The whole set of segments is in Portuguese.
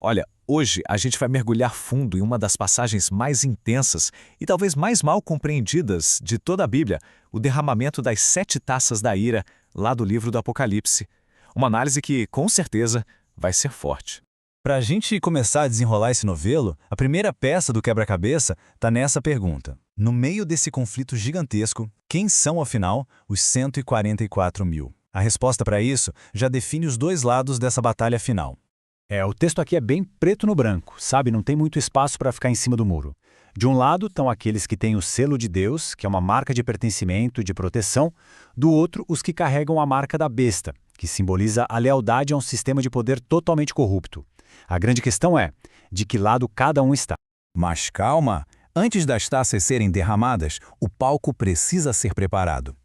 Olha, hoje a gente vai mergulhar fundo em uma das passagens mais intensas e talvez mais mal compreendidas de toda a Bíblia, o derramamento das 7 taças da ira, lá do livro do Apocalipse. Uma análise que, com certeza, vai ser forte. Para a gente começar a desenrolar esse novelo, a primeira peça do quebra-cabeça está nessa pergunta. No meio desse conflito gigantesco, quem são, afinal, os 144 mil? A resposta para isso já define os dois lados dessa batalha final. O texto aqui é bem preto no branco, sabe? Não tem muito espaço para ficar em cima do muro. De um lado estão aqueles que têm o selo de Deus, que é uma marca de pertencimento e de proteção. Do outro, os que carregam a marca da besta, que simboliza a lealdade a um sistema de poder totalmente corrupto. A grande questão é, de que lado cada um está? Mas calma, antes das taças serem derramadas, o palco precisa ser preparado.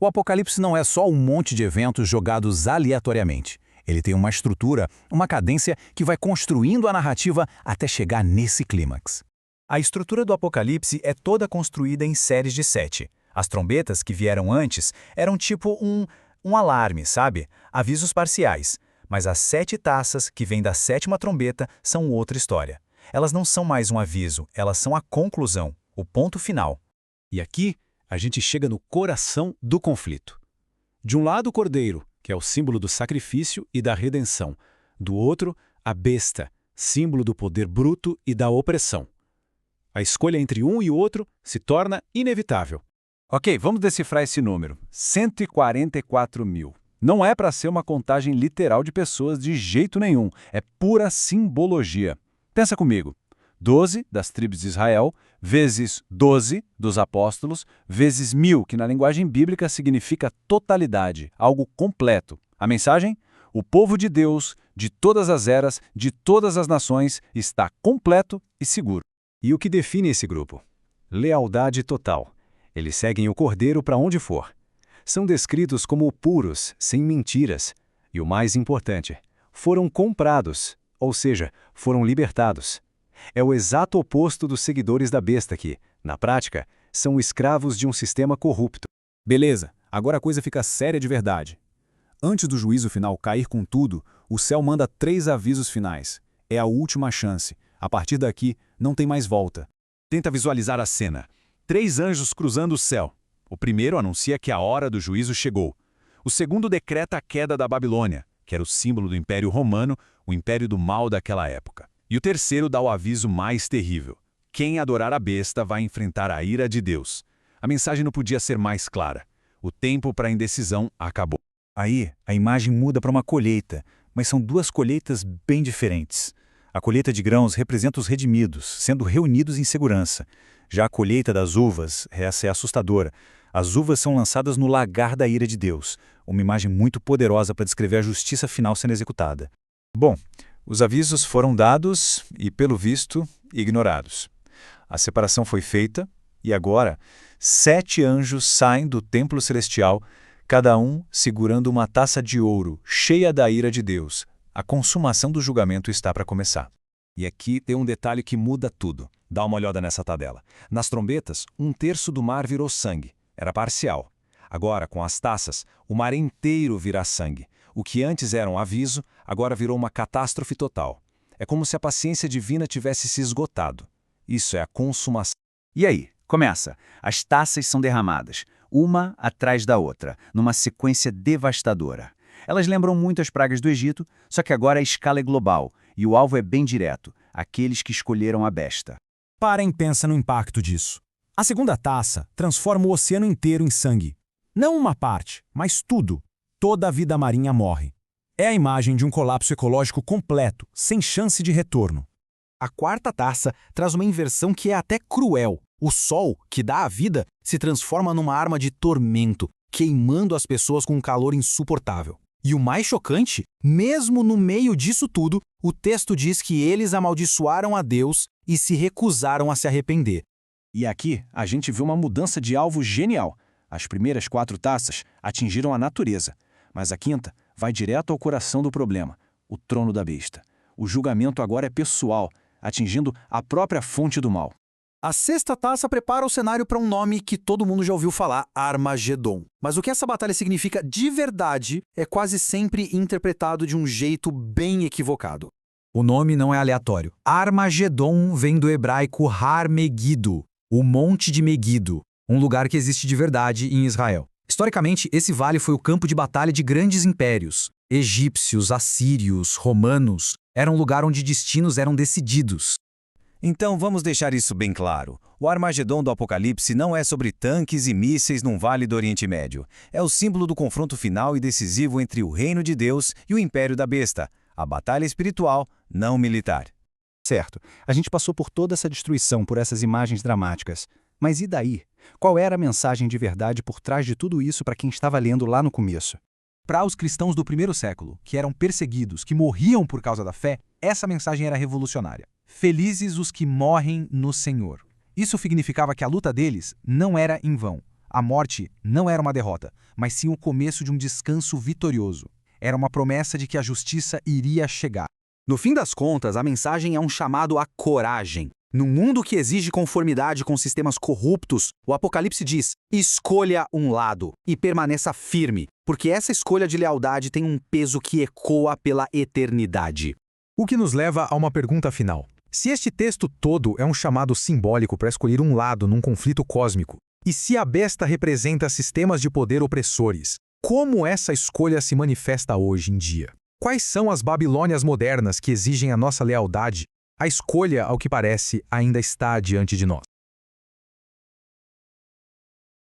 O Apocalipse não é só um monte de eventos jogados aleatoriamente. Ele tem uma estrutura, uma cadência que vai construindo a narrativa até chegar nesse clímax. A estrutura do Apocalipse é toda construída em séries de 7. As trombetas que vieram antes eram tipo um alarme, sabe? Avisos parciais. Mas as 7 taças que vêm da 7ª trombeta são outra história. Elas não são mais um aviso, elas são a conclusão, o ponto final. E aqui a gente chega no coração do conflito. De um lado o cordeiro, que é o símbolo do sacrifício e da redenção. Do outro, a besta, símbolo do poder bruto e da opressão. A escolha entre um e o outro se torna inevitável. Ok, vamos decifrar esse número. 144 mil. Não é para ser uma contagem literal de pessoas de jeito nenhum. É pura simbologia. Pensa comigo. 12 das tribos de Israel, vezes 12 dos apóstolos, vezes 1000, que na linguagem bíblica significa totalidade, algo completo. A mensagem? O povo de Deus, de todas as eras, de todas as nações, está completo e seguro. E o que define esse grupo? Lealdade total. Eles seguem o cordeiro para onde for. São descritos como puros, sem mentiras. E o mais importante, foram comprados, ou seja, foram libertados. É o exato oposto dos seguidores da besta que, na prática, são escravos de um sistema corrupto. Beleza, agora a coisa fica séria de verdade. Antes do juízo final cair com tudo, o céu manda 3 avisos finais. É a última chance. A partir daqui, não tem mais volta. Tenta visualizar a cena. 3 anjos cruzando o céu. O primeiro anuncia que a hora do juízo chegou. O segundo decreta a queda da Babilônia, que era o símbolo do Império Romano, o império do mal daquela época. E o terceiro dá o aviso mais terrível. Quem adorar a besta vai enfrentar a ira de Deus. A mensagem não podia ser mais clara. O tempo para a indecisão acabou. Aí, a imagem muda para uma colheita, mas são 2 colheitas bem diferentes. A colheita de grãos representa os redimidos, sendo reunidos em segurança. Já a colheita das uvas, essa é assustadora. As uvas são lançadas no lagar da ira de Deus, uma imagem muito poderosa para descrever a justiça final sendo executada. Bom, os avisos foram dados e, pelo visto, ignorados. A separação foi feita e agora 7 anjos saem do templo celestial, cada um segurando uma taça de ouro cheia da ira de Deus. A consumação do julgamento está para começar. E aqui tem um detalhe que muda tudo. Dá uma olhada nessa tabela. Nas trombetas, 1/3 do mar virou sangue. Era parcial. Agora, com as taças, o mar inteiro virá sangue. O que antes era um aviso, agora virou uma catástrofe total. É como se a paciência divina tivesse se esgotado. Isso é a consumação. E aí? Começa. As taças são derramadas, uma atrás da outra, numa sequência devastadora. Elas lembram muito as pragas do Egito, só que agora a escala é global e o alvo é bem direto, aqueles que escolheram a besta. Parem e pensa no impacto disso. A segunda taça transforma o oceano inteiro em sangue. Não uma parte, mas tudo. Toda a vida marinha morre. É a imagem de um colapso ecológico completo, sem chance de retorno. A quarta taça traz uma inversão que é até cruel. O sol, que dá a vida, se transforma numa arma de tormento, queimando as pessoas com um calor insuportável. E o mais chocante, mesmo no meio disso tudo, o texto diz que eles amaldiçoaram a Deus e se recusaram a se arrepender. E aqui a gente vê uma mudança de alvo genial. As primeiras 4 taças atingiram a natureza, mas a quinta vai direto ao coração do problema, o trono da besta. O julgamento agora é pessoal, atingindo a própria fonte do mal. A sexta taça prepara o cenário para um nome que todo mundo já ouviu falar, Armagedon. Mas o que essa batalha significa de verdade é quase sempre interpretado de um jeito bem equivocado. O nome não é aleatório. Armagedon vem do hebraico Har Megido, o Monte de Megido, um lugar que existe de verdade em Israel. Historicamente, esse vale foi o campo de batalha de grandes impérios. Egípcios, assírios, romanos. Era um lugar onde destinos eram decididos. Então vamos deixar isso bem claro. O Armagedon do Apocalipse não é sobre tanques e mísseis num vale do Oriente Médio. É o símbolo do confronto final e decisivo entre o reino de Deus e o império da besta. A batalha espiritual, não militar. Certo, a gente passou por toda essa destruição, por essas imagens dramáticas. Mas e daí? Qual era a mensagem de verdade por trás de tudo isso para quem estava lendo lá no começo? Para os cristãos do primeiro século, que eram perseguidos, que morriam por causa da fé, essa mensagem era revolucionária. Felizes os que morrem no Senhor. Isso significava que a luta deles não era em vão. A morte não era uma derrota, mas sim o começo de um descanso vitorioso. Era uma promessa de que a justiça iria chegar. No fim das contas, a mensagem é um chamado à coragem. Num mundo que exige conformidade com sistemas corruptos, o Apocalipse diz: escolha um lado e permaneça firme, porque essa escolha de lealdade tem um peso que ecoa pela eternidade. O que nos leva a uma pergunta final. Se este texto todo é um chamado simbólico para escolher um lado num conflito cósmico, e se a besta representa sistemas de poder opressores, como essa escolha se manifesta hoje em dia? Quais são as Babilônias modernas que exigem a nossa lealdade? A escolha, ao que parece, ainda está diante de nós.